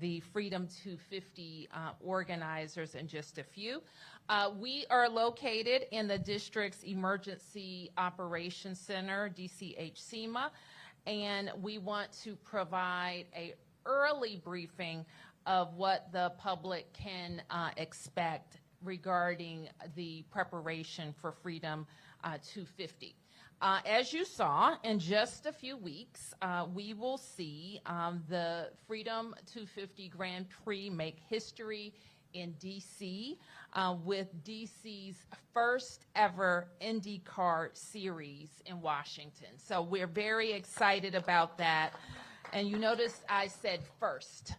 the Freedom 250 organizers in just a few. We are located in the district's Emergency Operations Center, DCHCMA, and we want to provide an early briefing of what the public can expect regarding the preparation for Freedom 250. As you saw, in just a few weeks, we will see the Freedom 250 Grand Prix make history in D.C. With D.C.'s first ever IndyCar series in Washington. So we're very excited about that. And you notice I said first,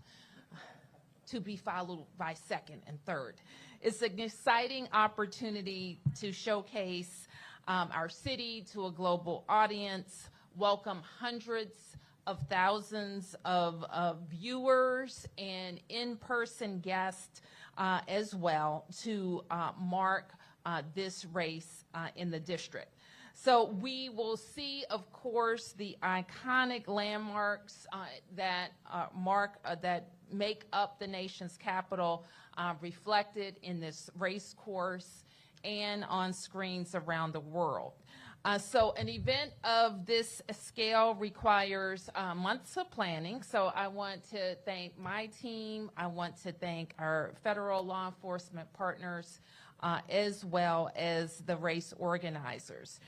to be followed by second and third. It's an exciting opportunity to showcase our city to a global audience, welcome hundreds of thousands of viewers and in-person guests as well to mark this race in the district. So we will see, of course, the iconic landmarks that make up the nation's capital reflected in this race course and on screens around the world. So an event of this scale requires months of planning. So I want to thank my team. I want to thank our federal law enforcement partners as well as the race organizers.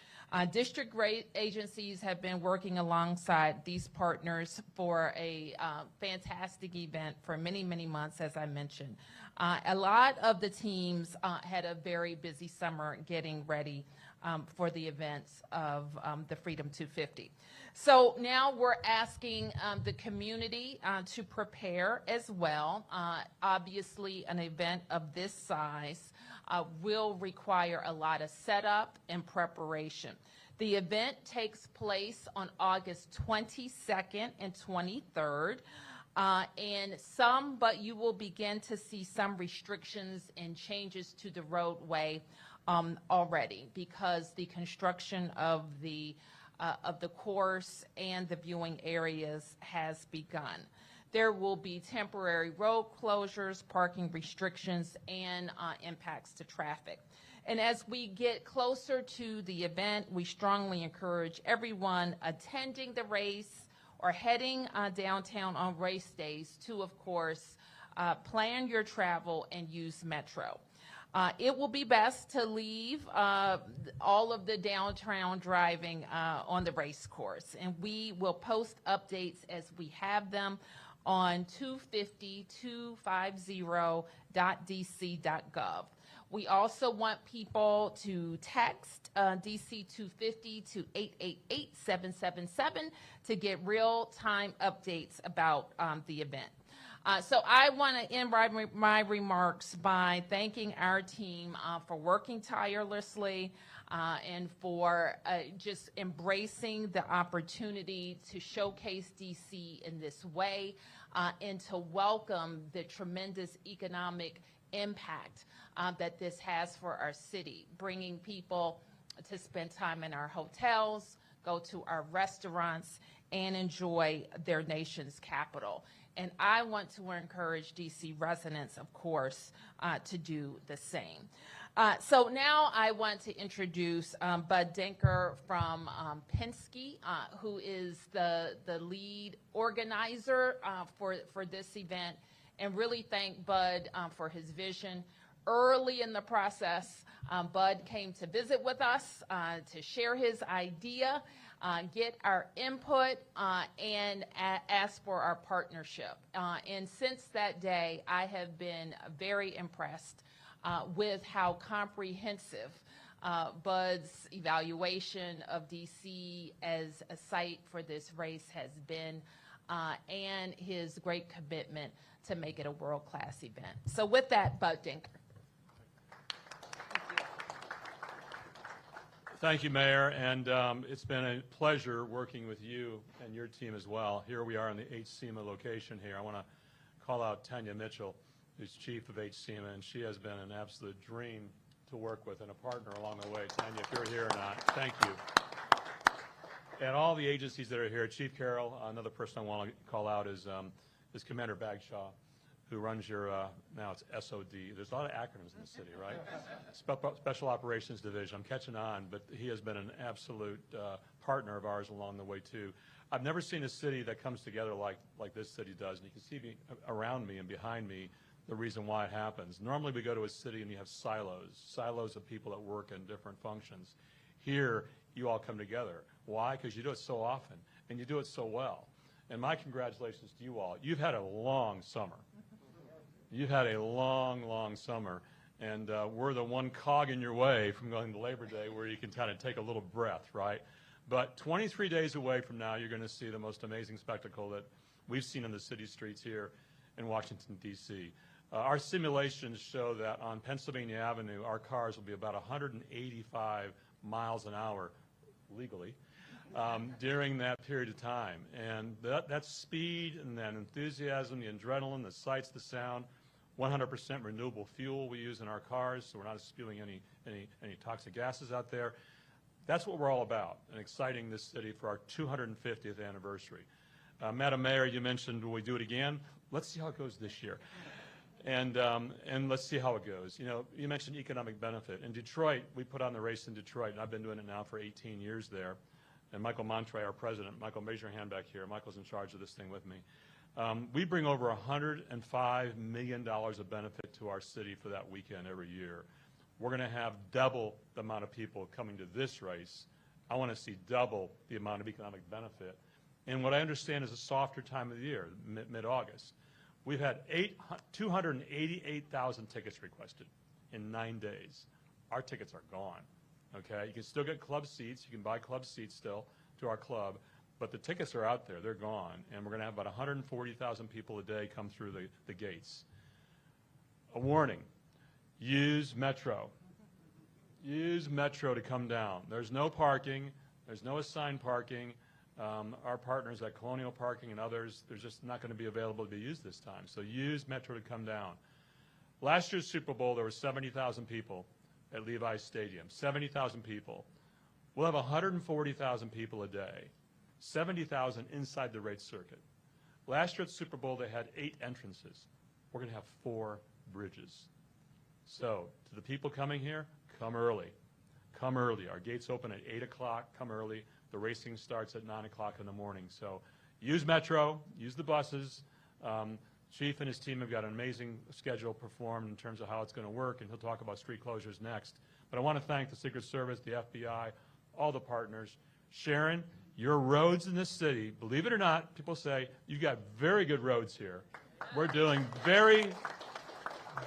District agencies have been working alongside these partners for a fantastic event for many, many months, as I mentioned. A lot of the teams had a very busy summer getting ready for the events of the Freedom 250. So now we're asking the community to prepare as well. Obviously, an event of this size will require a lot of setup and preparation. The event takes place on August 22nd and 23rd. But you will begin to see some restrictions and changes to the roadway already, because the construction of the course and the viewing areas has begun. There will be temporary road closures, parking restrictions, and impacts to traffic. And as we get closer to the event, we strongly encourage everyone attending the race or heading downtown on race days to, of course, plan your travel and use Metro. It will be best to leave all of the downtown driving on the race course, and we will post updates as we have them on 250.dc.gov. We also want people to text DC 250 to 888-777 to get real-time updates about the event. So I want to end my remarks by thanking our team for working tirelessly and for just embracing the opportunity to showcase DC in this way and to welcome the tremendous economic impact that this has for our city, bringing people to spend time in our hotels, go to our restaurants, and enjoy their nation's capital. And I want to encourage DC residents, of course, to do the same. So now I want to introduce Bud Denker from Penske, who is the lead organizer for this event, and really thank Bud for his vision. Early in the process, Bud came to visit with us to share his idea, get our input, and ask for our partnership. And since that day, I have been very impressed with how comprehensive Bud's evaluation of DC as a site for this race has been, and his great commitment to make it a world-class event. So with that, Bud Denker. Thank you, Mayor, and it's been a pleasure working with you and your team as well. Here we are in the HCMA location here. I want to call out Tanya Mitchell, who's chief of HCMA, and she has been an absolute dream to work with and a partner along the way. Tanya, if you're here or not, thank you. And all the agencies that are here, Chief Carroll, another person I want to call out is is Commander Bagshaw, who runs your, now it's SOD. There's a lot of acronyms in the city, right? Special Operations Division. I'm catching on, but he has been an absolute partner of ours along the way, too. I've never seen a city that comes together like this city does, and you can see me, around me and behind me the reason why it happens. Normally we go to a city and you have silos of people that work in different functions. Here, you all come together. Why? Because you do it so often, and you do it so well. And my congratulations to you all. You've had a long summer. You've had a long, long summer, and we're the one cog in your way from going to Labor Day where you can kind of take a little breath, right? But 23 days away from now, you're going to see the most amazing spectacle that we've seen on the city streets here in Washington, D.C. Our simulations show that on Pennsylvania Avenue, our cars will be about 185 miles an hour, legally, during that period of time. And that speed and that enthusiasm, the adrenaline, the sights, the sound, 100% renewable fuel we use in our cars, so we're not spewing any toxic gases out there. That's what we're all about, and exciting this city for our 250th anniversary. Madam Mayor, you mentioned, will we do it again? Let's see how it goes this year. And let's see how it goes. You know, you mentioned economic benefit. In Detroit, we put on the race in Detroit, and I've been doing it now for 18 years there. And Michael Montre, our president, Michael, raise your hand back here. Michael's in charge of this thing with me. We bring over $105 million of benefit to our city for that weekend every year. We're going to have double the amount of people coming to this race. I want to see double the amount of economic benefit. And what I understand is a softer time of the year, mid-August. We've had 288,000 tickets requested in 9 days. Our tickets are gone, okay? You can still get club seats. You can buy club seats still to our club, but the tickets are out there. They're gone, and we're going to have about 140,000 people a day come through the gates. A warning, use Metro. Use Metro to come down. There's no parking. There's no assigned parking. Our partners at Colonial Parking and others, they're just not going to be available to be used this time. So use Metro to come down. Last year's Super Bowl, there were 70,000 people at Levi's Stadium, 70,000 people. We'll have 140,000 people a day, 70,000 inside the race circuit. Last year at Super Bowl, they had 8 entrances. We're going to have 4 bridges. So to the people coming here, come early. Come early. Our gates open at 8 o'clock. Come early. The racing starts at 9 o'clock in the morning. So use Metro, use the buses. Chief and his team have got an amazing schedule performed in terms of how it's going to work, and he'll talk about street closures next. But I want to thank the Secret Service, the FBI, all the partners. Sharon, your roads in this city, believe it or not, people say, you've got very good roads here. We're doing very,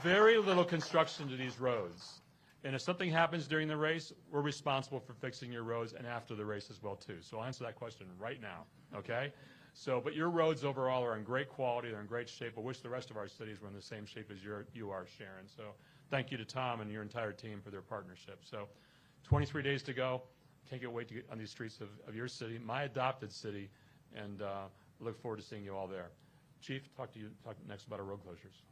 very little construction to these roads. And if something happens during the race, we're responsible for fixing your roads and after the race as well, too. So I'll answer that question right now, okay? So, but your roads overall are in great quality. They're in great shape. I wish the rest of our cities were in the same shape as you are, Sharon. So thank you to Tom and your entire team for their partnership. So 23 days to go. Can't wait to get on these streets of your city, my adopted city, and look forward to seeing you all there. Chief, talk next about our road closures.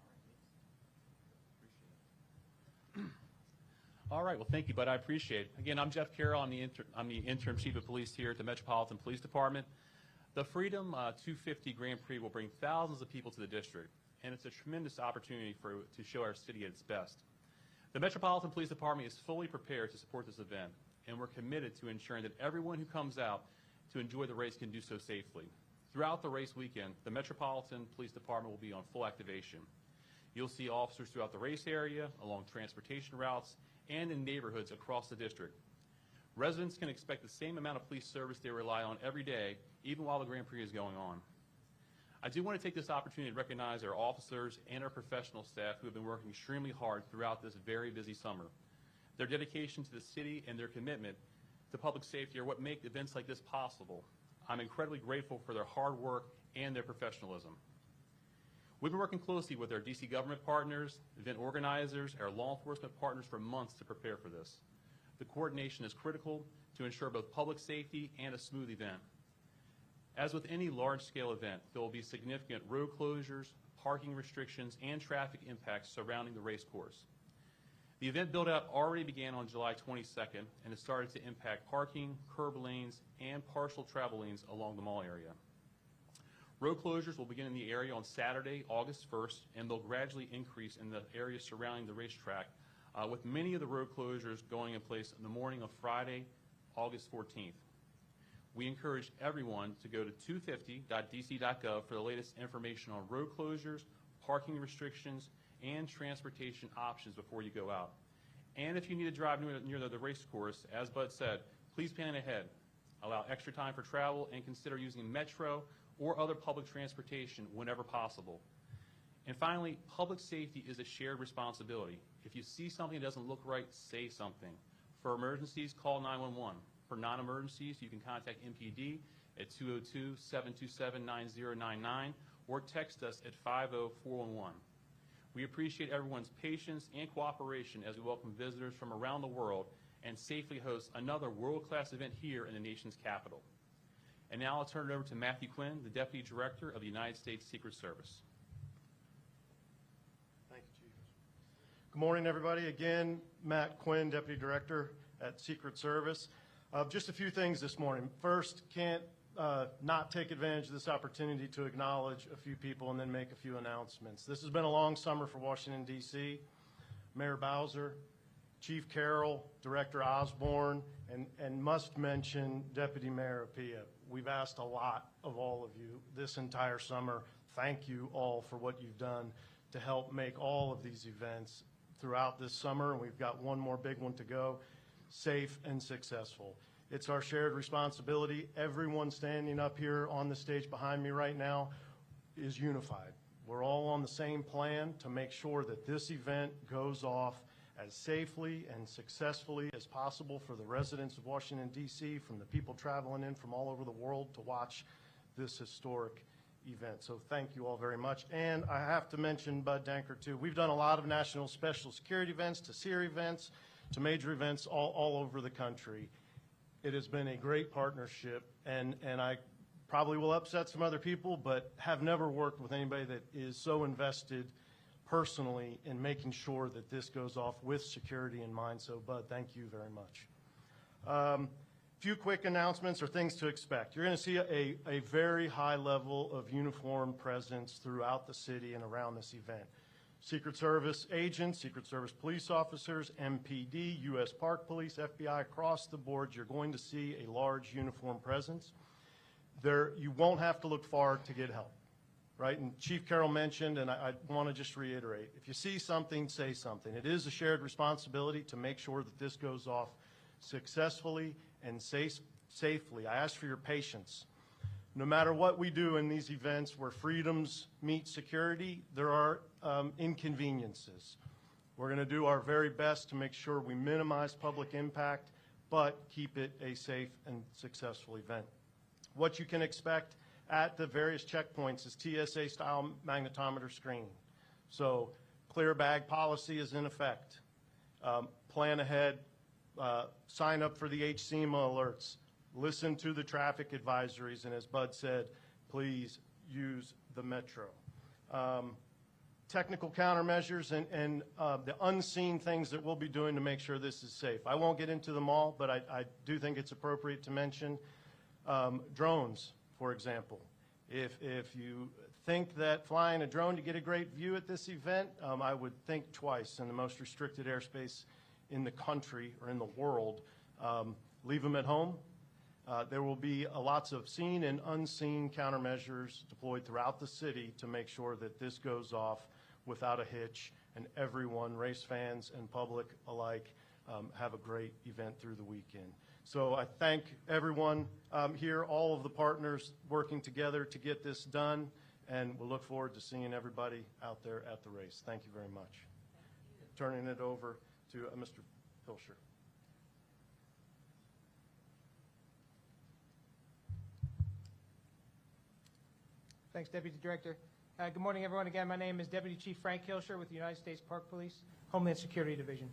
All right, well, thank you, Bud. I appreciate it. Again, I'm Jeff Carroll. I'm the interim chief of police here at the Metropolitan Police Department. The Freedom 250 Grand Prix will bring thousands of people to the district, and it's a tremendous opportunity to show our city at its best. The Metropolitan Police Department is fully prepared to support this event, and we're committed to ensuring that everyone who comes out to enjoy the race can do so safely. Throughout the race weekend, the Metropolitan Police Department will be on full activation. You'll see officers throughout the race area, along transportation routes, and in neighborhoods across the district. Residents can expect the same amount of police service they rely on every day, even while the Grand Prix is going on. I do want to take this opportunity to recognize our officers and our professional staff who have been working extremely hard throughout this very busy summer. Their dedication to the city and their commitment to public safety are what make events like this possible. I'm incredibly grateful for their hard work and their professionalism. We've been working closely with our DC government partners, event organizers, our law enforcement partners for months to prepare for this. The coordination is critical to ensure both public safety and a smooth event. As with any large-scale event, there will be significant road closures, parking restrictions, and traffic impacts surrounding the race course. The event build-out already began on July 22nd and has started to impact parking, curb lanes, and partial travel lanes along the mall area. Road closures will begin in the area on Saturday, August 1st, and they'll gradually increase in the area surrounding the racetrack, with many of the road closures going in place in the morning of Friday, August 14th. We encourage everyone to go to 250.dc.gov for the latest information on road closures, parking restrictions, and transportation options before you go out. And if you need to drive near the race course, as Bud said, please plan ahead. Allow extra time for travel and consider using Metro or other public transportation whenever possible. And finally, public safety is a shared responsibility. If you see something that doesn't look right, say something. For emergencies, call 911. For non-emergencies, you can contact MPD at 202-727-9099 or text us at 50411. We appreciate everyone's patience and cooperation as we welcome visitors from around the world and safely host another world-class event here in the nation's capital. And now I'll turn it over to Matthew Quinn, the Deputy Director of the United States Secret Service. Thank you, Chief. Good morning, everybody. Again, Matt Quinn, Deputy Director at Secret Service. Just a few things this morning. First, can't not take advantage of this opportunity to acknowledge a few people and then make a few announcements. This has been a long summer for Washington, D.C. Mayor Bowser, Chief Carroll, Director Osborne, and must mention Deputy Mayor Appiah. We've asked a lot of all of you this entire summer. Thank you all for what you've done to help make all of these events throughout this summer, and we've got one more big one to go, safe and successful. It's our shared responsibility. Everyone standing up here on the stage behind me right now is unified. We're all on the same plan to make sure that this event goes off as safely and successfully as possible for the residents of Washington, D.C., from the people traveling in from all over the world to watch this historic event. So thank you all very much. And I have to mention Bud Danker, too. We've done a lot of national special security events, to SEER events, to major events all over the country. It has been a great partnership, and I probably will upset some other people, but have never worked with anybody that is so invested personally in making sure that this goes off with security in mind. So, Bud, thank you very much. Few quick announcements or things to expect. You're going to see a very high level of uniform presence throughout the city and around this event. Secret Service agents, Secret Service police officers, MPD, U.S. Park Police, FBI, across the board, you're going to see a large uniform presence. You won't have to look far to get help. Right? And Chief Carroll mentioned, and I want to just reiterate, if you see something, say something. It is a shared responsibility to make sure that this goes off successfully and safely. I ask for your patience. No matter what we do in these events where freedoms meet security, there are inconveniences. We're going to do our very best to make sure we minimize public impact, but keep it a safe and successful event. What you can expect at the various checkpoints is TSA-style magnetometer screening. So clear bag policy is in effect. Plan ahead, sign up for the HCMA alerts, listen to the traffic advisories, and as Bud said, please use the Metro. Technical countermeasures and the unseen things that we'll be doing to make sure this is safe. I won't get into them all, but I do think it's appropriate to mention drones. For example, if you think that flying a drone to get a great view at this event, I would think twice. In the most restricted airspace in the country or in the world, leave them at home. There will be lots of seen and unseen countermeasures deployed throughout the city to make sure that this goes off without a hitch, and everyone, race fans and public alike, have a great event through the weekend. So I thank everyone here, all of the partners working together to get this done, and we'll look forward to seeing everybody out there at the race. Thank you very much. Turning it over to Mr. Pilsher. Thanks, Deputy Director. Good morning, everyone. Again, my name is Deputy Chief Frank Hilscher with the United States Park Police, Homeland Security Division.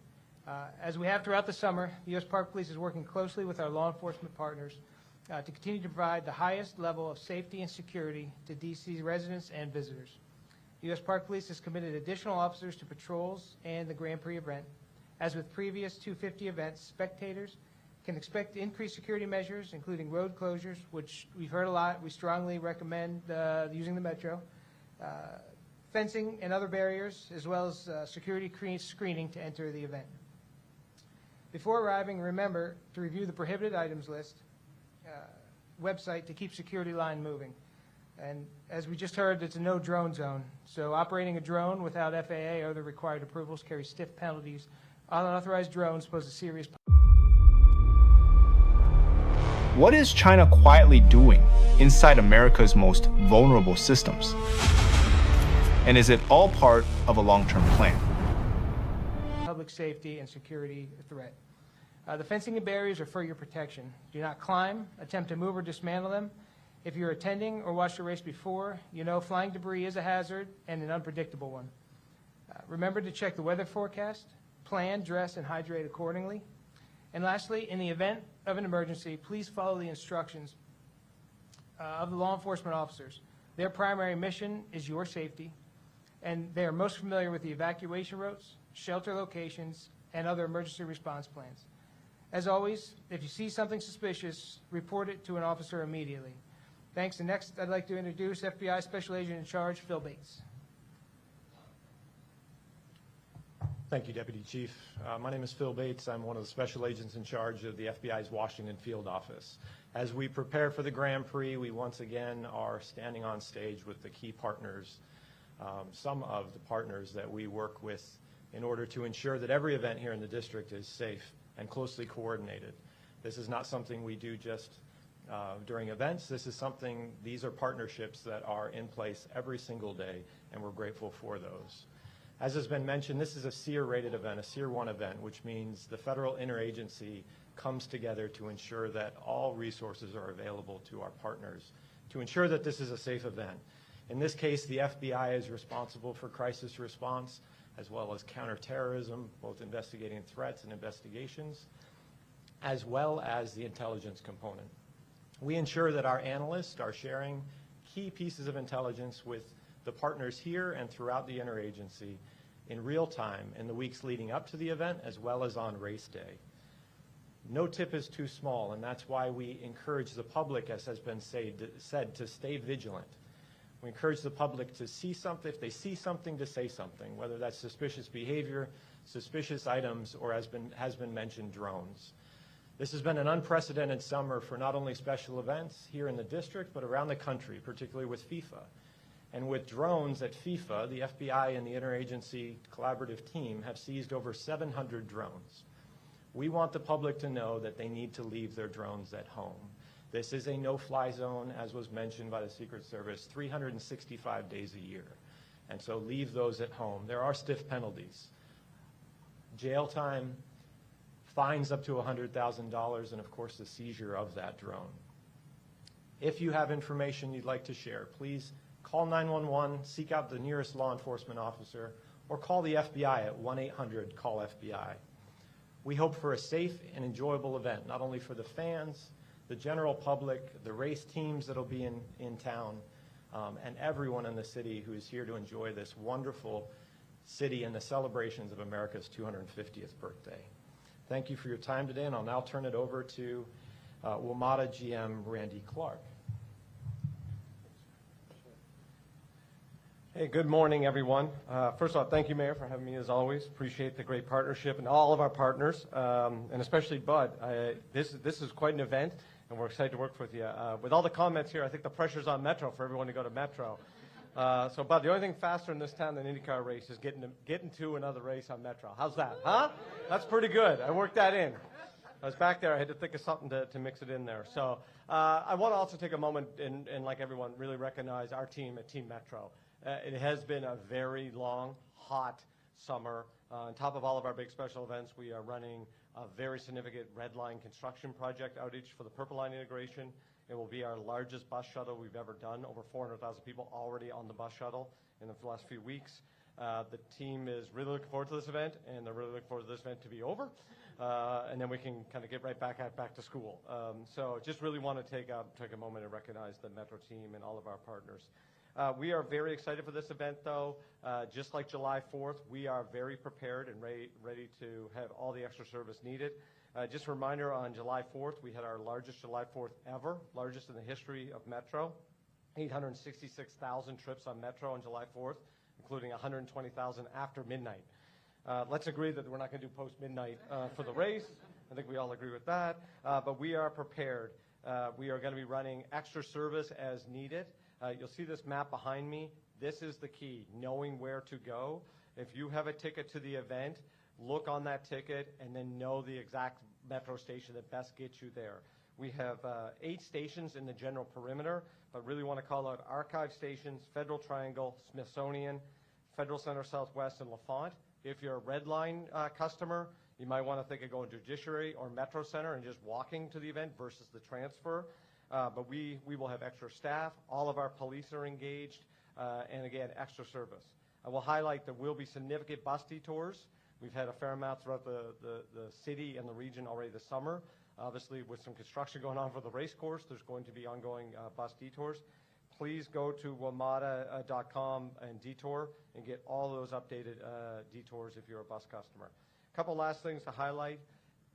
As we have throughout the summer, the U.S. Park Police is working closely with our law enforcement partners to continue to provide the highest level of safety and security to D.C. residents and visitors. The U.S. Park Police has committed additional officers to patrols and the Grand Prix event. As with previous 250 events, spectators can expect increased security measures, including road closures, which we've heard a lot. We strongly recommend using the metro, fencing and other barriers, as well as security screening to enter the event. Before arriving, remember to review the prohibited items list website to keep security line moving. And as we just heard, it's a no drone zone. So operating a drone without FAA or other required approvals carries stiff penalties. Unauthorized drones pose a serious. What is China quietly doing inside America's most vulnerable systems? And is it all part of a long-term plan? Public safety and security threat. The fencing and barriers are for your protection. Do not climb, attempt to move or dismantle them. If you're attending or watched the race before, you know flying debris is a hazard and an unpredictable one. Remember to check the weather forecast, plan, dress, and hydrate accordingly. And lastly, in the event of an emergency, please follow the instructions of the law enforcement officers. Their primary mission is your safety, and they are most familiar with the evacuation routes, shelter locations, and other emergency response plans. As always, if you see something suspicious, report it to an officer immediately. Thanks. And next, I'd like to introduce FBI Special Agent in Charge, Phil Bates. Thank you, Deputy Chief. My name is Phil Bates. I'm one of the special agents in charge of the FBI's Washington Field Office. As we prepare for the Grand Prix, we once again are standing on stage with the key partners, some of the partners that we work with in order to ensure that every event here in the district is safe and closely coordinated. This is not something we do just during events. These are partnerships that are in place every single day, and we're grateful for those. As has been mentioned, this is a SEER-rated event, a SEER 1 event, which means the federal interagency comes together to ensure that all resources are available to our partners to ensure that this is a safe event. In this case, the FBI is responsible for crisis response as well as counterterrorism, both investigating threats and investigations, as well as the intelligence component. We ensure that our analysts are sharing key pieces of intelligence with the partners here and throughout the interagency in real time in the weeks leading up to the event as well as on race day. No tip is too small, and that's why we encourage the public, as has been said, to stay vigilant. We encourage the public to see something, if they see something, to say something, whether that's suspicious behavior, suspicious items, or has been mentioned, drones. This has been an unprecedented summer for not only special events here in the district, but around the country, particularly with FIFA. And with drones at FIFA, the FBI and the interagency collaborative team have seized over 700 drones. We want the public to know that they need to leave their drones at home. This is a no-fly zone, as was mentioned by the Secret Service, 365 days a year. And so leave those at home. There are stiff penalties. Jail time, fines up to $100,000, and of course the seizure of that drone. If you have information you'd like to share, please call 911, seek out the nearest law enforcement officer, or call the FBI at 1-800-CALL-FBI. We hope for a safe and enjoyable event, not only for the fans, the general public, the race teams that'll be in town, and everyone in the city who is here to enjoy this wonderful city and the celebrations of America's 250th birthday. Thank you for your time today, and I'll now turn it over to WMATA GM Randy Clark. Hey, good morning, everyone. First of all, thank you, Mayor, for having me as always. Appreciate the great partnership and all of our partners, and especially Bud. This is quite an event, and we're excited to work with you. With all the comments here, I think the pressure's on Metro for everyone to go to Metro. So, Bud, the only thing faster in this town than IndyCar race is getting to another race on Metro. How's that? Huh? That's pretty good. I worked that in. I was back there. I had to think of something to mix it in there. So I want to also take a moment and like everyone, really recognize our team at Team Metro. It has been a very long, hot summer. On top of all of our big special events, we are running a very significant Red Line construction project outage for the Purple Line integration. It will be our largest bus shuttle we've ever done. Over 400,000 people already on the bus shuttle in the last few weeks. The team is really looking forward to this event, and they're really looking forward to this event to be over. And then we can kind of get right back to school. So just really want to take a moment and recognize the Metro team and all of our partners. We are very excited for this event, though. Just like July 4th, we are very prepared and ready to have all the extra service needed. Just a reminder, on July 4th, we had our largest July 4th ever, largest in the history of Metro. 866,000 trips on Metro on July 4th, including 120,000 after midnight. Let's agree that we're not going to do post-midnight for the race. I think we all agree with that. But we are prepared. We are going to be running extra service as needed. You'll see this map behind me. This is the key, knowing where to go. If you have a ticket to the event, look on that ticket and then know the exact Metro station that best gets you there. We have 8 stations in the general perimeter, but really want to call out Archive stations, Federal Triangle, Smithsonian, Federal Center Southwest, and LaFont. If you're a Red Line customer, you might want to think of going to Judiciary or Metro Center and just walking to the event versus the transfer. But we will have extra staff. All of our police are engaged, and again, extra service. I will highlight there will be significant bus detours. We've had a fair amount throughout the city and the region already this summer. Obviously, with some construction going on for the race course, there's going to be ongoing bus detours. Please go to wamada.com and detour and get all those updated detours if you're a bus customer. A couple last things to highlight.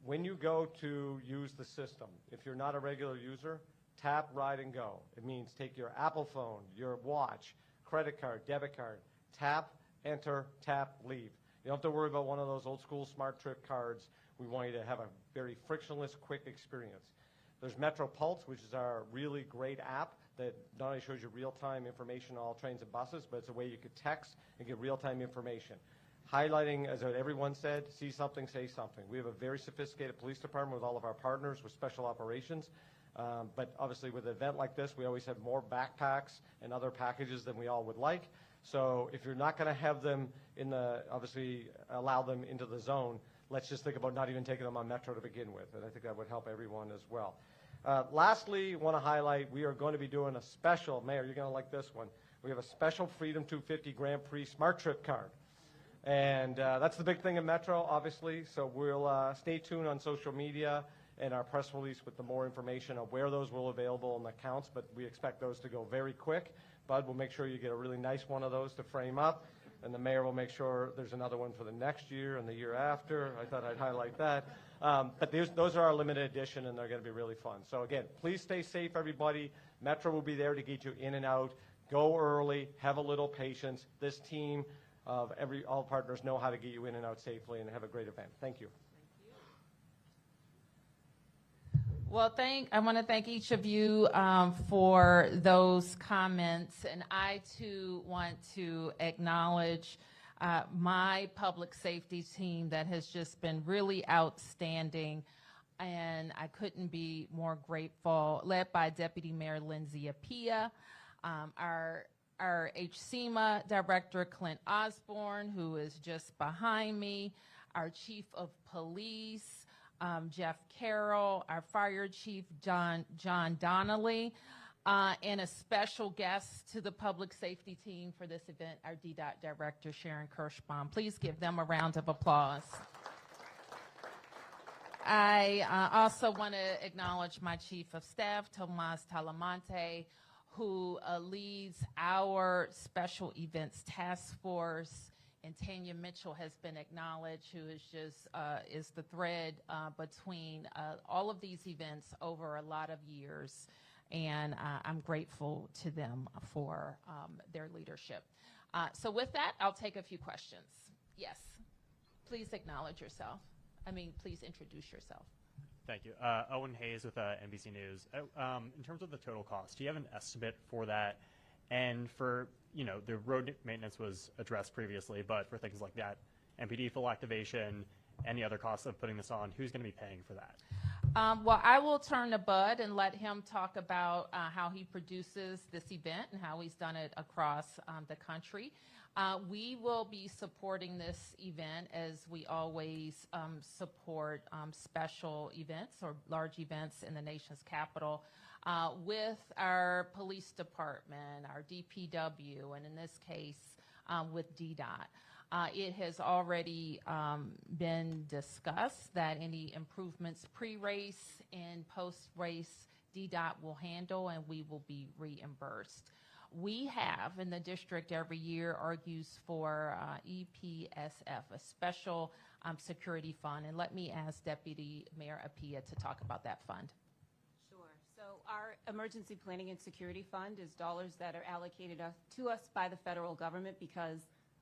When you go to use the system, if you're not a regular user, tap, ride, and go. It means take your Apple phone, your watch, credit card, debit card, tap, enter, tap, leave. You don't have to worry about one of those old school smart trip cards. We want you to have a very frictionless, quick experience. There's Metro Pulse, which is our really great app that not only shows you real-time information on all trains and buses, but it's a way you could text and get real-time information. Highlighting, as everyone said, see something, say something. We have a very sophisticated police department with all of our partners with special operations. But obviously with an event like this, we always have more backpacks and other packages than we all would like. So if you're not going to have them obviously allow them into the zone, let's just think about not even taking them on Metro to begin with. And I think that would help everyone as well. Lastly, want to highlight, we are going to be doing a special, Mayor, you're going to like this one. We have a special Freedom 250 Grand Prix Smart Trip card. And that's the big thing in Metro, obviously. So we'll stay tuned on social media and our press release with the more information on where those will be available and the counts, but we expect those to go very quick. Bud will make sure you get a really nice one of those to frame up, and the mayor will make sure there's another one for the next year and the year after. I thought I'd highlight that. But those are our limited edition, and they're going to be really fun. So again, please stay safe, everybody. Metro will be there to get you in and out. Go early. Have a little patience. This team of all partners know how to get you in and out safely, and have a great event. Thank you. Well, I want to thank each of you for those comments, and I too want to acknowledge my public safety team that has just been really outstanding, and I couldn't be more grateful, led by Deputy Mayor Lindsay Appiah, our HSEMA Director Clint Osborne, who is just behind me, our Chief of Police, Jeff Carroll, our Fire Chief, John Donnelly, and a special guest to the public safety team for this event, our DDOT Director, Sharon Kirschbaum. Please give them a round of applause. I also want to acknowledge my Chief of Staff, Tomas Talamonte, who leads our Special Events Task Force. And Tanya Mitchell has been acknowledged, who is just is the thread between all of these events over a lot of years. And I'm grateful to them for their leadership. So with that, I'll take a few questions. Yes, please acknowledge yourself. Please introduce yourself. Thank you. Owen Hayes with NBC News. In terms of the total cost, do you have an estimate for that? And for, the road maintenance was addressed previously, but for things like that, MPD full activation, any other costs of putting this on, who's going to be paying for that? Well, I will turn to Bud and let him talk about how he produces this event and how he's done it across the country. We will be supporting this event as we always support special events or large events in the nation's capital. With our police department, our DPW, and in this case, with DDOT. It has already been discussed that any improvements pre-race and post-race DDOT will handle, and we will be reimbursed. We have, and the district every year argues for EPSF, a special security fund. And let me ask Deputy Mayor Apia to talk about that fund. Sure. So our Emergency Planning and Security Fund is dollars that are allocated to us by the federal government because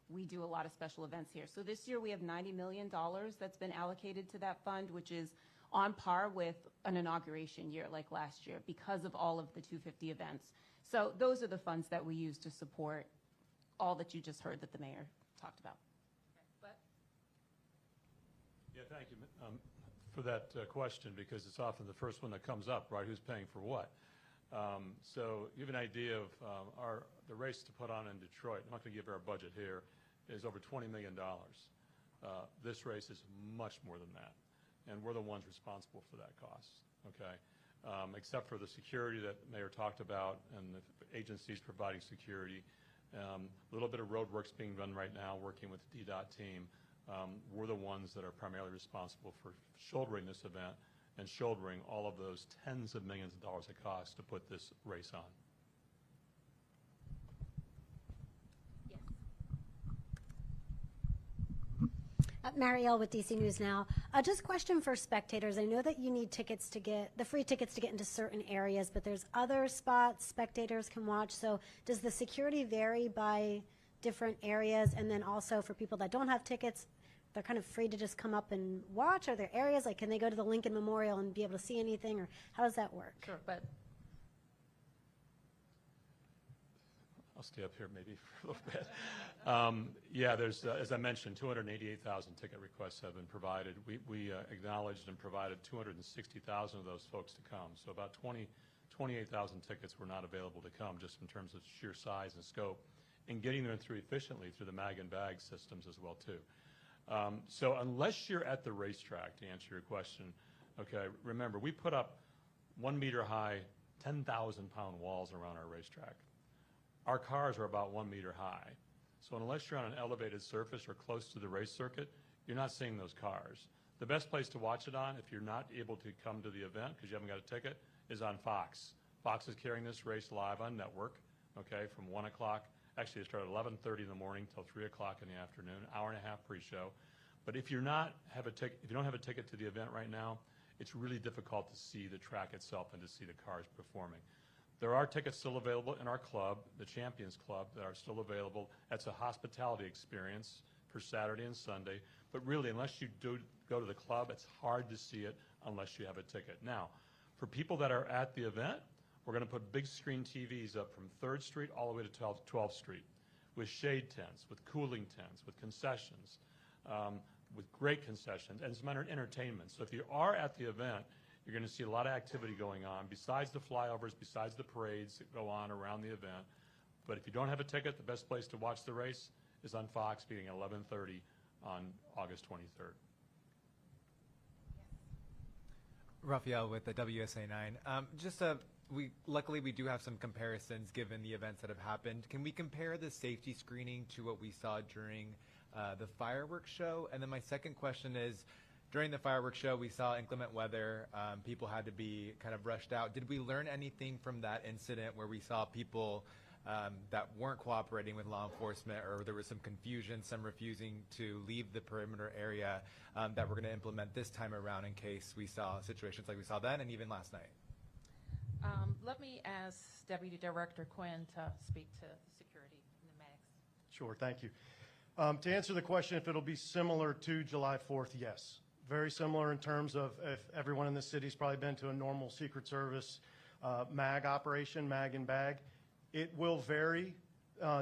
we do a lot of special events here. So this year we have $90 million that's been allocated to that fund, which is on par with an inauguration year like last year because of all of the 250 events. So those are the funds that we use to support all that you just heard that the mayor talked about. Yeah, thank you for that question, because it's often the first one that comes up, right? Who's paying for what? So you have an idea of the race to put on in Detroit. I'm not going to give our budget here. Is over $20 million. This race is much more than that, and we're the ones responsible for that cost. Okay, except for the security that the mayor talked about and the agencies providing security. A little bit of road work's being done right now, working with the DDOT team. We're the ones that are primarily responsible for shouldering this event and shouldering all of those tens of millions of dollars it costs to put this race on. Muriel with DC News Now. Just a question for spectators. I know that you need tickets to get, the free tickets to get into certain areas, but there's other spots spectators can watch. So does the security vary by different areas? And then also for people that don't have tickets, they're kind of free to just come up and watch? Are there areas, like can they go to the Lincoln Memorial and be able to see anything, or how does that work? Sure, but I'll stay up here maybe for a little bit. Yeah, there's, as I mentioned, 288,000 ticket requests have been provided. We acknowledged and provided 260,000 of those folks to come. So about 28,000 tickets were not available to come, just in terms of sheer size and scope, and getting them through efficiently through the mag and bag systems as well too. So unless you're at the racetrack, to answer your question, okay, remember we put up 1 meter high, 10,000-pound walls around our racetrack. Our cars are about 1 meter high. So unless you're on an elevated surface or close to the race circuit, you're not seeing those cars. The best place to watch it on, if you're not able to come to the event because you haven't got a ticket, is on Fox. Fox is carrying this race live on network, okay, from 1 o'clock. Actually, it started at 11:30 in the morning till 3 o'clock in the afternoon, hour and a half pre-show. But if you don't have a ticket to the event right now, it's really difficult to see the track itself and to see the cars performing. There are tickets still available in our club, the Champions Club, that are still available. That's a hospitality experience for Saturday and Sunday. But really, unless you do go to the club, it's hard to see it unless you have a ticket. Now, for people that are at the event, we're going to put big screen TVs up from 3rd Street all the way to 12th Street with shade tents, with cooling tents, with concessions, with great concessions, and some entertainment. So if you are at the event, you're going to see a lot of activity going on besides the flyovers, besides the parades that go on around the event. But if you don't have a ticket, the best place to watch the race is on Fox, beginning at 11:30 on August 23rd. Raphael with the WSA 9. Luckily we do have some comparisons given the events that have happened. Can we compare the safety screening to what we saw during the fireworks show? And then my second question is, during the fireworks show, we saw inclement weather. People had to be kind of rushed out. Did we learn anything from that incident where we saw people that weren't cooperating with law enforcement, or there was some confusion, some refusing to leave the perimeter area, that we're going to implement this time around in case we saw situations like we saw then and even last night? Let me ask Deputy Director Quinn to speak to security in the MAGs. Sure, thank you. To answer the question, if it'll be similar to July 4th, yes. Very similar in terms of, if everyone in the city's probably been to a normal Secret Service MAG operation, MAG and bag. It will vary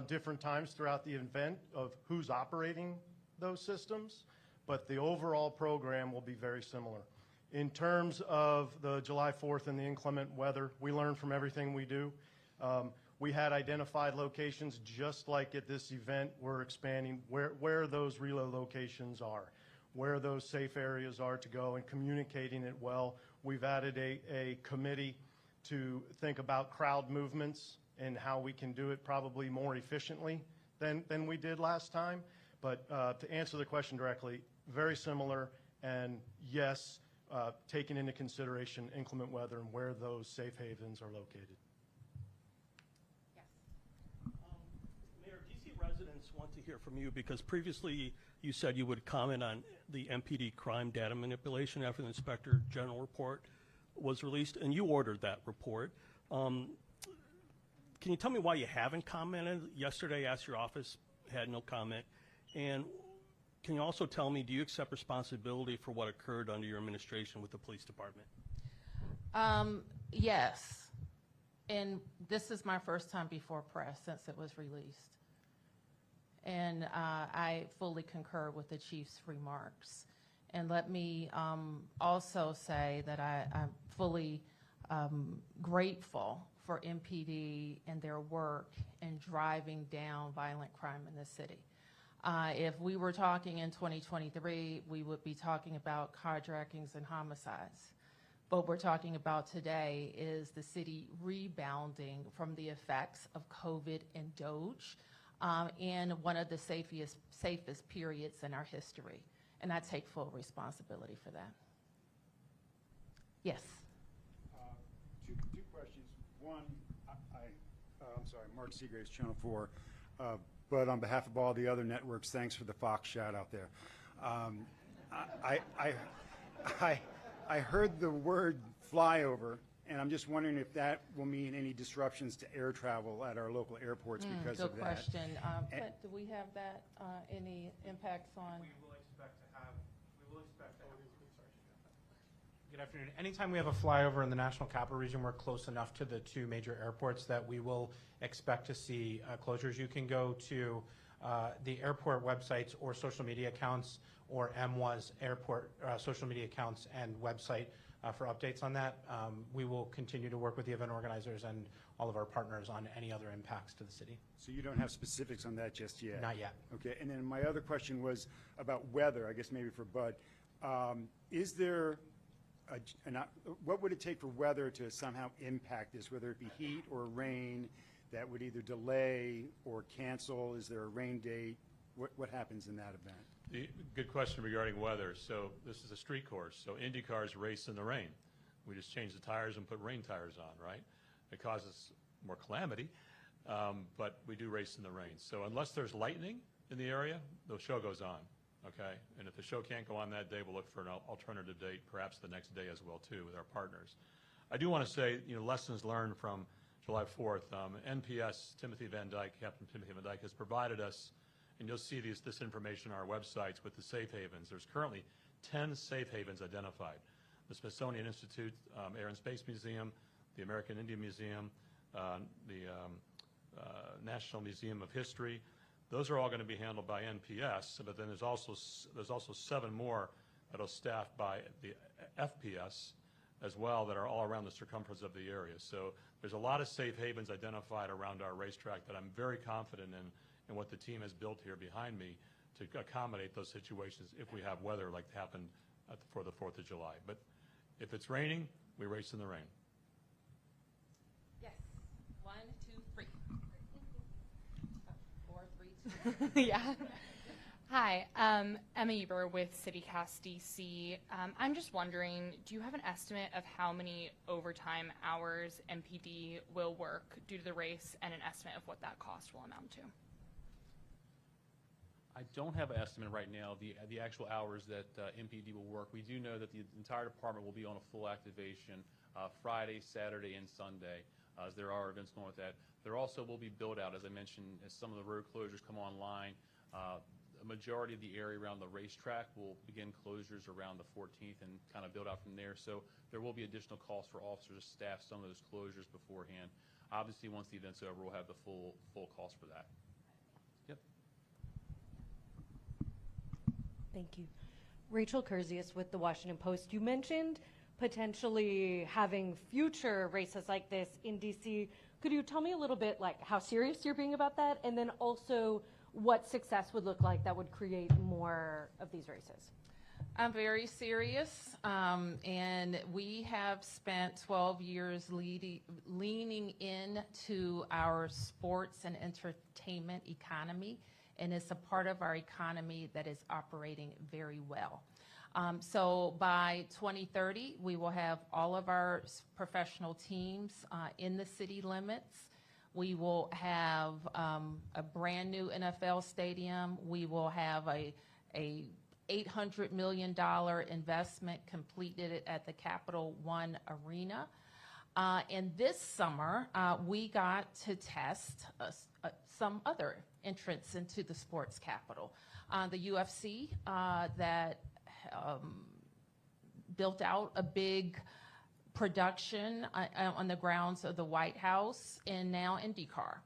different times throughout the event of who's operating those systems, but the overall program will be very similar. In terms of the July 4th and the inclement weather, we learn from everything we do. We had identified locations just like at this event. We're expanding where those reload locations are, where those safe areas are to go, and communicating it well. We've added a committee to think about crowd movements and how we can do it probably more efficiently than we did last time. But to answer the question directly, very similar, and yes, taking into consideration inclement weather and where those safe havens are located. Yes. hear from you, because previously you said you would comment on the MPD crime data manipulation after the Inspector General report was released, and you ordered that report. Can you tell me why you haven't commented? Yesterday, I asked your office, had no comment. And can you also tell me, do you accept responsibility for what occurred under your administration with the police department? Yes. And this is my first time before press since it was released. And I fully concur with the chief's remarks. And let me also say that I'm fully grateful for MPD and their work in driving down violent crime in the city. If we were talking in 2023, we would be talking about carjackings and homicides. What we're talking about today is the city rebounding from the effects of COVID and DOGE in one of the safest periods in our history. And I take full responsibility for that. Yes. Two questions. One, I'm sorry, Mark Seagraves, Channel 4. But on behalf of all the other networks, thanks for the Fox shout out there. I heard the word flyover, and I'm just wondering if that will mean any disruptions to air travel at our local airports because of that. Good question. But do we have that, any impacts on? We will expect to have. Good afternoon. Anytime we have a flyover in the National Capital Region, we're close enough to the two major airports that we will expect to see closures. You can go to the airport websites or social media accounts, or MWA's airport social media accounts and website for updates on that. We will continue to work with the event organizers and all of our partners on any other impacts to the city. So you don't have specifics on that just yet? Not yet. Okay, and then my other question was about weather, I guess maybe for Bud. Is there what would it take for weather to somehow impact this, whether it be heat or rain, that would either delay or cancel? Is there a rain date? What happens in that event? Good question regarding weather. So this is a street course. So Indy cars race in the rain. We just change the tires and put rain tires on, right? It causes more calamity, but we do race in the rain. So unless there's lightning in the area, the show goes on. Okay, and if the show can't go on that day, we'll look for an alternative date, perhaps the next day as well too, with our partners. I do want to say, lessons learned from July 4th. NPS, Captain Timothy Van Dyke has provided us, and you'll see this information on our websites with the safe havens. There's currently 10 safe havens identified. The Smithsonian Institute Air and Space Museum, the American Indian Museum, the National Museum of History. Those are all going to be handled by NPS, but then there's also 7 more that are staffed by the FPS as well that are all around the circumference of the area. So there's a lot of safe havens identified around our racetrack that I'm very confident in what the team has built here behind me to accommodate those situations if we have weather like happened for the 4th of July. But if it's raining, we race in the rain. Yes. 1, 2, 3. 4, 3, 2. Yeah. Hi, Emma Eber with CityCast DC. I'm just wondering, do you have an estimate of how many overtime hours MPD will work due to the race, and an estimate of what that cost will amount to? I don't have an estimate right now, the actual hours that MPD will work. We do know that the entire department will be on a full activation Friday, Saturday, and Sunday, as there are events going with that. There also will be build out, as I mentioned, as some of the road closures come online. A majority of the area around the racetrack will begin closures around the 14th and kind of build out from there. So there will be additional costs for officers to staff some of those closures beforehand. Obviously, once the event's over, we'll have the full cost for that. Yep. Thank you. Rachel Kurzius with the Washington Post. You mentioned potentially having future races like this in DC. Could you tell me a little bit like how serious you're being about that, and then also what success would look like that would create more of these races? I'm very serious, and we have spent 12 years leaning into our sports and entertainment economy, and it's a part of our economy that is operating very well. So by 2030, we will have all of our professional teams in the city limits. We will have a brand new NFL stadium. We will have a $800 million investment completed at the Capital One Arena. And this summer, we got to test some other entrants into the sports capital. The UFC that built out a big production on the grounds of the White House and now IndyCar.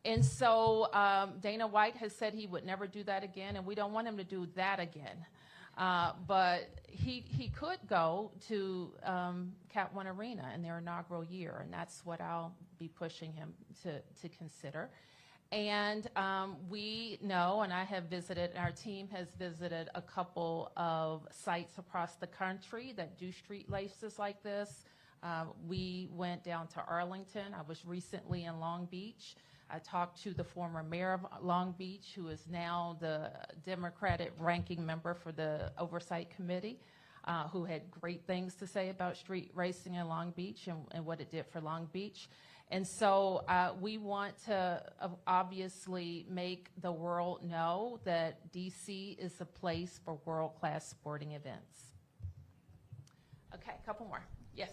And so Dana White has said he would never do that again, and we don't want him to do that again. But he could go to Cap One Arena in their inaugural year, and that's what I'll be pushing him to consider. And we know, and I have visited, our team has visited a couple of sites across the country that do street races like this. We went down to Arlington. I was recently in Long Beach. I talked to the former mayor of Long Beach, who is now the Democratic ranking member for the Oversight Committee, who had great things to say about street racing in Long Beach and what it did for Long Beach. And so we want to obviously make the world know that DC is a place for world-class sporting events. Okay, a couple more. Yes.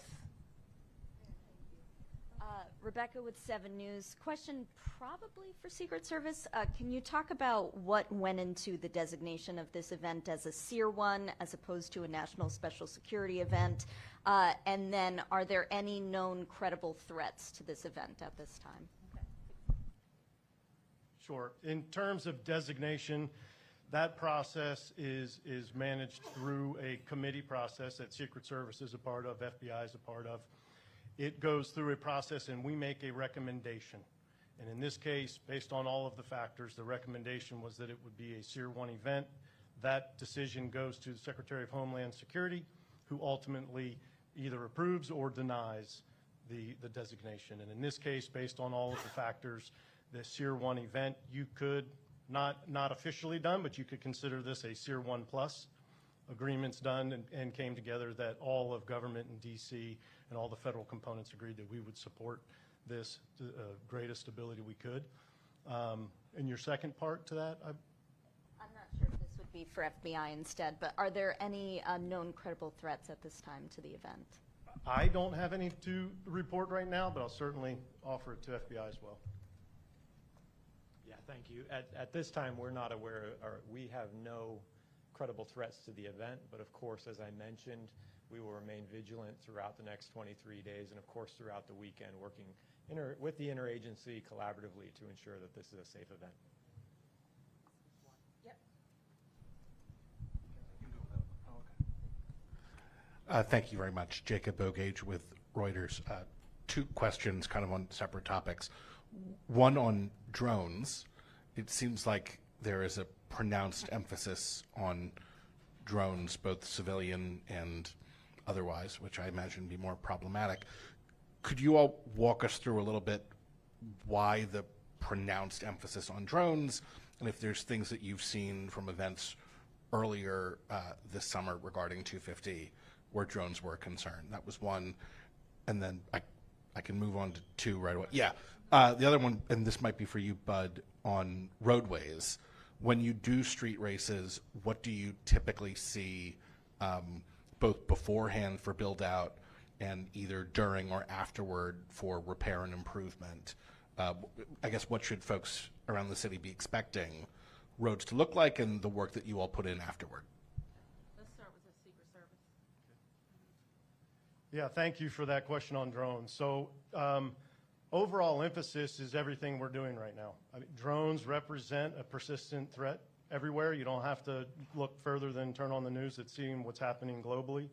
Rebecca with 7 News. Question probably for Secret Service. Can you talk about what went into the designation of this event as a SEER 1 as opposed to a national special security event? And then are there any known credible threats to this event at this time? Sure. In terms of designation, that process is managed through a committee process that Secret Service is a part of, FBI is a part of. It goes through a process and we make a recommendation. And in this case, based on all of the factors, the recommendation was that it would be a SEER 1 event. That decision goes to the Secretary of Homeland Security, who ultimately either approves or denies the designation. And in this case, based on all of the factors, the SEER 1 event, you could, not officially done, but you could consider this a SEER 1 plus. Agreements done and came together that all of government in DC and all the federal components agreed that we would support this to greatest ability we could. And your second part to that? I'm not sure if this would be for FBI instead, but are there any known credible threats at this time to the event? I don't have any to report right now, but I'll certainly offer it to FBI as well. Yeah, thank you. At this time, we're not aware, or we have no credible threats to the event, but of course, as I mentioned, we will remain vigilant throughout the next 23 days and of course throughout the weekend, working with the interagency collaboratively to ensure that this is a safe event. Yep. Thank you very much. Jacob Bogage with Reuters. 2 questions kind of on separate topics. One on drones. It seems like there is a pronounced emphasis on drones, both civilian and otherwise, which I imagine would be more problematic. Could you all walk us through a little bit why the pronounced emphasis on drones, and if there's things that you've seen from events earlier this summer regarding 250 where drones were a concern? That was one. And then I can move on to 2 right away. Yeah. The other one, and this might be for you, Bud, on roadways. When you do street races, what do you typically see both beforehand for build out and either during or afterward for repair and improvement? I guess what should folks around the city be expecting roads to look like and the work that you all put in afterward? Let's start with the Secret Service. Yeah, thank you for that question on drones. So overall emphasis is everything we're doing right now. I mean, drones represent a persistent threat everywhere. You don't have to look further than turn on the news at seeing what's happening globally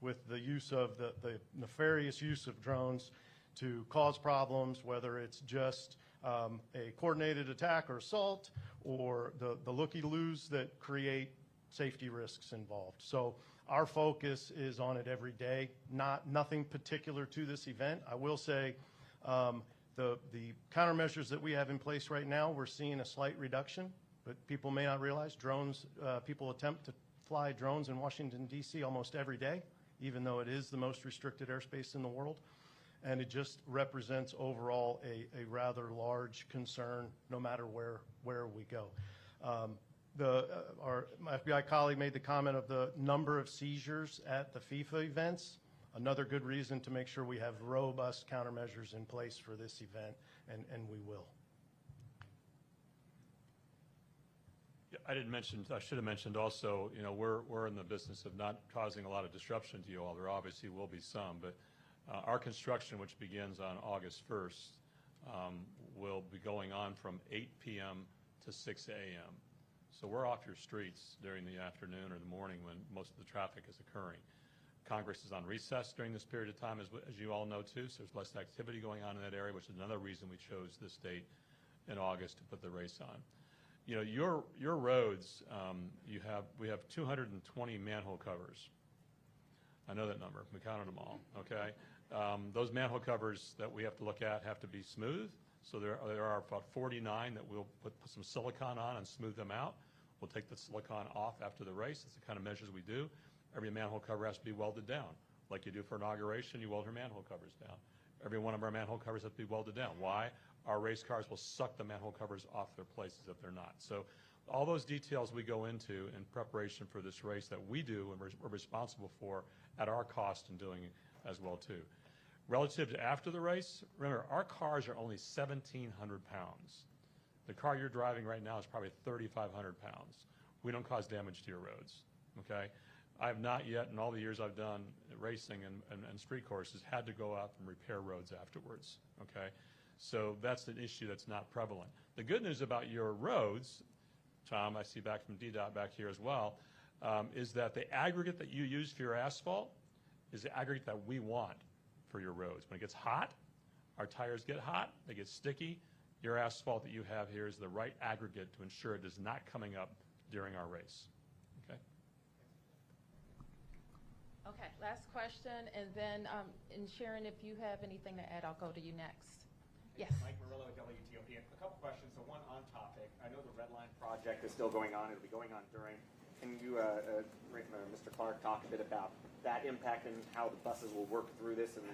with the use of the nefarious use of drones to cause problems, whether it's just a coordinated attack or assault or the looky-loos that create safety risks involved. So our focus is on it every day, nothing particular to this event. I will say the countermeasures that we have in place right now, we're seeing a slight reduction, but people may not realize drones, people attempt to fly drones in Washington, D.C. almost every day, even though it is the most restricted airspace in the world. and it just represents overall a rather large concern no matter where we go. Our FBI colleague made the comment of the number of seizures at the FIFA events. Another good reason to make sure we have robust countermeasures in place for this event, and we will. Yeah, I should have mentioned also, you know, we're in the business of not causing a lot of disruption to you all. There obviously will be some, but our construction, which begins on August 1st, will be going on from 8 p.m. to 6 a.m. So we're off your streets during the afternoon or the morning when most of the traffic is occurring. Congress is on recess during this period of time, as you all know, too, so there's less activity going on in that area, which is another reason we chose this date in August to put the race on. You know, your roads, we have 220 manhole covers. I know that number. We counted them all, okay? Those manhole covers that we have to look at have to be smooth, so there are about 49 that we'll put some silicone on and smooth them out. We'll take the silicone off after the race. That's the kind of measures we do. Every manhole cover has to be welded down. Like you do for inauguration, you weld your manhole covers down. Every one of our manhole covers has to be welded down. Why? Our race cars will suck the manhole covers off their places if they're not. So all those details we go into in preparation for this race that we do and we're responsible for at our cost and doing as well too. Relative to after the race, remember, our cars are only 1,700 pounds. The car you're driving right now is probably 3,500 pounds. We don't cause damage to your roads, okay? I have not yet, in all the years I've done racing and street courses, had to go out and repair roads afterwards, okay? So that's an issue that's not prevalent. The good news about your roads, Tom, I see back from DDOT back here as well, is that the aggregate that you use for your asphalt is the aggregate that we want for your roads. When it gets hot, our tires get hot, they get sticky. Your asphalt that you have here is the right aggregate to ensure it is not coming up during our race. Okay? Okay, last question, and then, and Sharon, if you have anything to add, I'll go to you next. Yes. Mike Murillo with WTOP. A couple questions. So one on topic. I know the Red Line project is still going on. It'll be going on during. Can you, Mr. Clark, talk a bit about that impact and how the buses will work through this and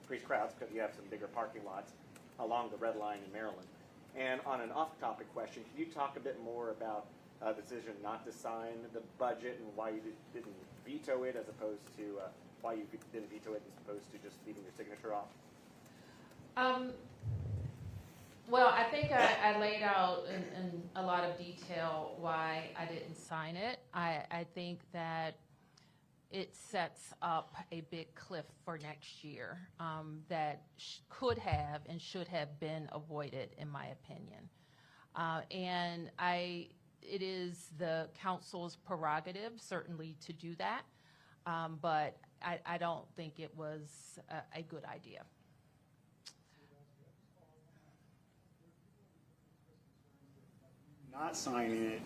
increase crowds because you have some bigger parking lots along the Red Line in Maryland? And on an off-topic question, can you talk a bit more about the decision not to sign the budget and why you didn't veto it as opposed to why you didn't veto it as opposed to just leaving your signature off? Well, I think I laid out in a lot of detail why I didn't sign it. I think that it sets up a big cliff for next year that could have and should have been avoided, in my opinion. And it is the council's prerogative, certainly, to do that, but I don't think it was a good idea. Not signing it,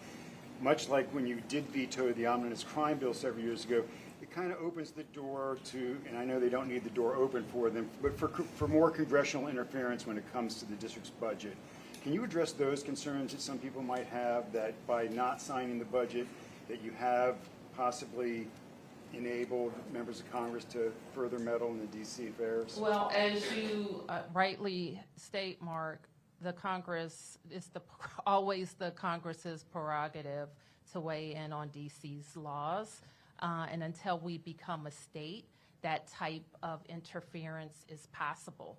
much like when you did veto the omnibus crime bill several years ago, it kind of opens the door to, and I know they don't need the door open for them, but for more congressional interference when it comes to the district's budget. Can you address those concerns that some people might have that by not signing the budget that you have possibly enabled members of Congress to further meddle in the D.C. affairs? Well, as you rightly state, Mark, the Congress is always the Congress's prerogative to weigh in on D.C.'s laws. And until we become a state, that type of interference is possible.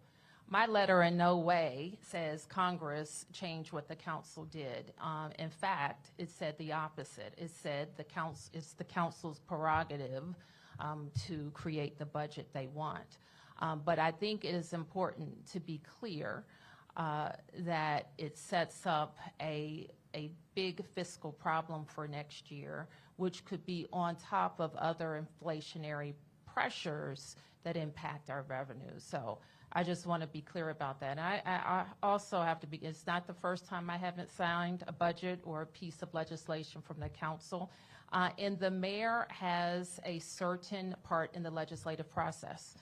My letter in no way says Congress changed what the council did. In fact, it said the opposite. It said it's the council's prerogative to create the budget they want. But I think it is important to be clear that it sets up a big fiscal problem for next year, which could be on top of other inflationary pressures that impact our revenue. So I just want to be clear about that. And I also have to be, it's not the first time I haven't signed a budget or a piece of legislation from the council. And the mayor has a certain part in the legislative process.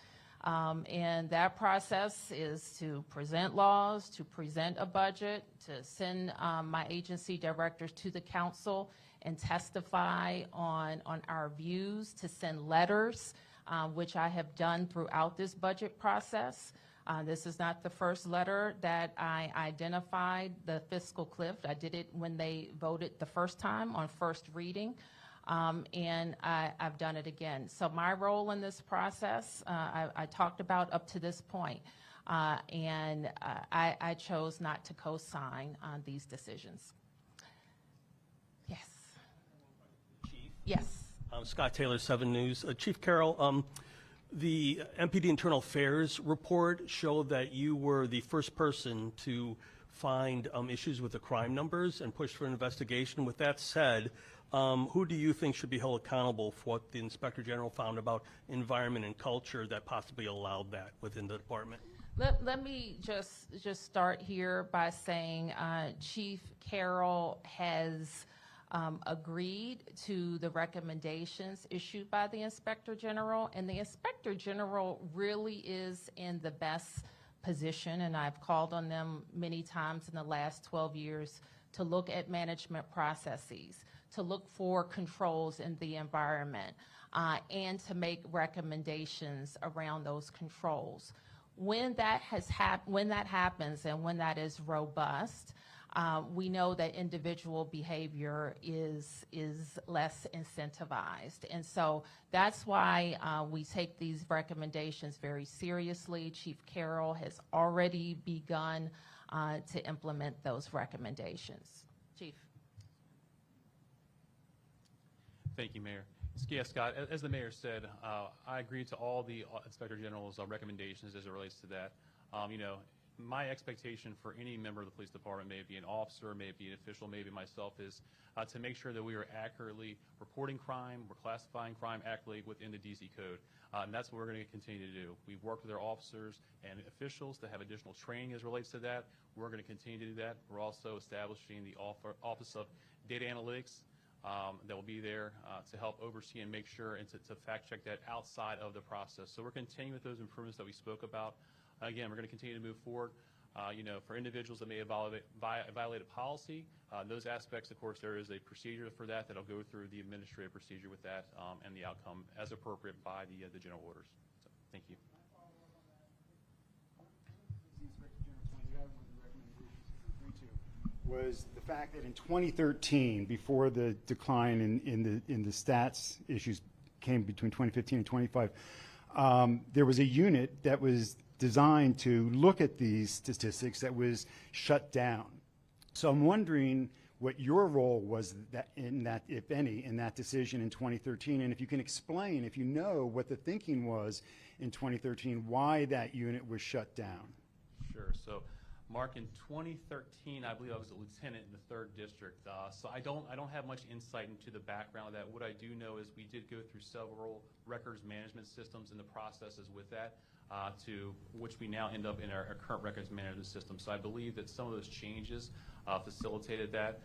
And that process is to present laws, to present a budget, to send my agency directors to the council and testify on our views, to send letters which I have done throughout this budget process. This is not the first letter that I identified the fiscal cliff. I did it when they voted the first time on first reading, and I've done it again. So my role in this process, I talked about up to this point, and I chose not to co-sign on these decisions. Yes. Chief? Yes. Scott Taylor, 7 News. Chief Carroll, the MPD Internal Affairs report showed that you were the first person to find issues with the crime numbers and push for an investigation. With that said, who do you think should be held accountable for what the Inspector General found about environment and culture that possibly allowed that within the department? Let me just start here by saying Chief Carroll has agreed to the recommendations issued by the Inspector General, and the Inspector General really is in the best position, and I've called on them many times in the last 12 years to look at management processes, to look for controls in the environment, and to make recommendations around those controls. When that happens and when that is robust, we know that individual behavior is less incentivized. And so that's why we take these recommendations very seriously. Chief Carroll has already begun to implement those recommendations. Chief. Thank you, Mayor. Yeah, Scott, as the Mayor said, I agree to all the Inspector General's recommendations as it relates to that. You know, my expectation for any member of the police department, may it be an officer, may it be an official, maybe myself, is to make sure that we are accurately reporting crime, we're classifying crime accurately within the DC code. And that's what we're going to continue to do. We've worked with our officers and officials to have additional training as relates to that. We're going to continue to do that. We're also establishing the Office of Data Analytics that will be there to help oversee and make sure and to fact check that outside of the process. So we're continuing with those improvements that we spoke about. Again, we're going to continue to move forward. You know, for individuals that may have violated policy, those aspects, of course, there is a procedure for that that'll go through the administrative procedure with that and the outcome as appropriate by the general orders. So, thank you. Was the fact that in 2013, before the decline in the stats issues came between 2015 and 25, there was a unit that was designed to look at these statistics that was shut down. So I'm wondering what your role was in that, if any, in that decision in 2013, and if you can explain, if you know what the thinking was in 2013, why that unit was shut down. Sure. So, Mark, in 2013, I believe I was a lieutenant in the 3rd District. So I don't have much insight into the background of that. What I do know is we did go through several records management systems and the processes with that, to which we now end up in our current records management system. So I believe that some of those changes facilitated that.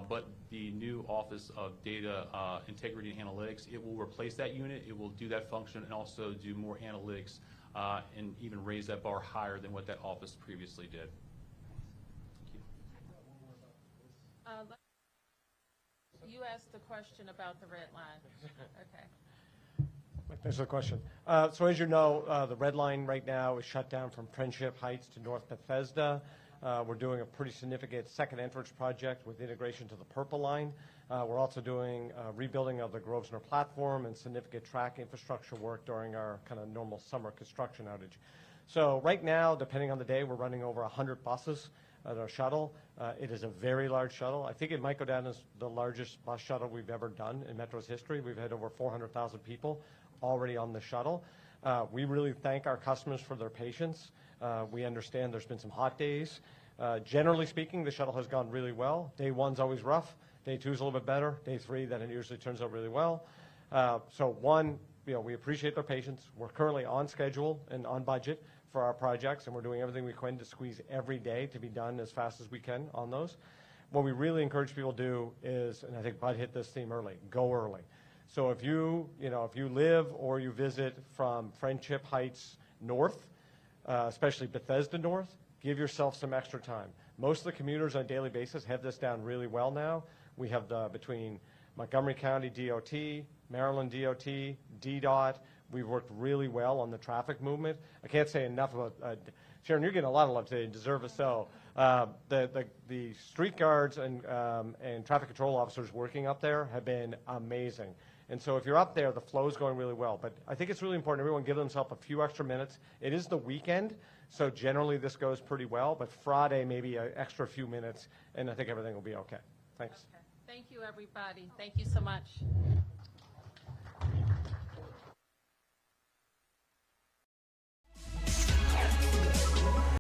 But the new Office of Data Integrity and Analytics, it will replace that unit. It will do that function and also do more analytics and even raise that bar higher than what that office previously did. You asked the question about the red line. Okay. Thanks for the question. So as you know, the red line right now is shut down from Friendship Heights to North Bethesda. We're doing a pretty significant second entrance project with integration to the Purple Line. We're also doing rebuilding of the Grosvenor platform and significant track infrastructure work during our kind of normal summer construction outage. So right now, depending on the day, we're running over 100 buses at our shuttle. It is a very large shuttle. I think it might go down as the largest bus shuttle we've ever done in Metro's history. We've had over 400,000 people already on the shuttle. We really thank our customers for their patience. We understand there's been some hot days. Generally speaking, the shuttle has gone really well. Day 1's always rough. Day 2's a little bit better. Day 3, then it usually turns out really well. So one, you know, we appreciate their patience. We're currently on schedule and on budget for our projects, and we're doing everything we can to squeeze every day to be done as fast as we can on those. What we really encourage people to do is, and I think Bud hit this theme early, go early. So if you live or you visit from Friendship Heights north, especially Bethesda north, give yourself some extra time. Most of the commuters on a daily basis have this down really well now. We have between Montgomery County DOT, Maryland DOT, DDOT, We've worked really well on the traffic movement. I can't say enough about, Sharon, you're getting a lot of love today and deserve it so. The street guards and traffic control officers working up there have been amazing. And so if you're up there, the flow is going really well. But I think it's really important everyone give themselves a few extra minutes. It is the weekend, so generally this goes pretty well. But Friday, maybe an extra few minutes, and I think everything will be okay. Thanks. Okay. Thank you, everybody. Thank you so much.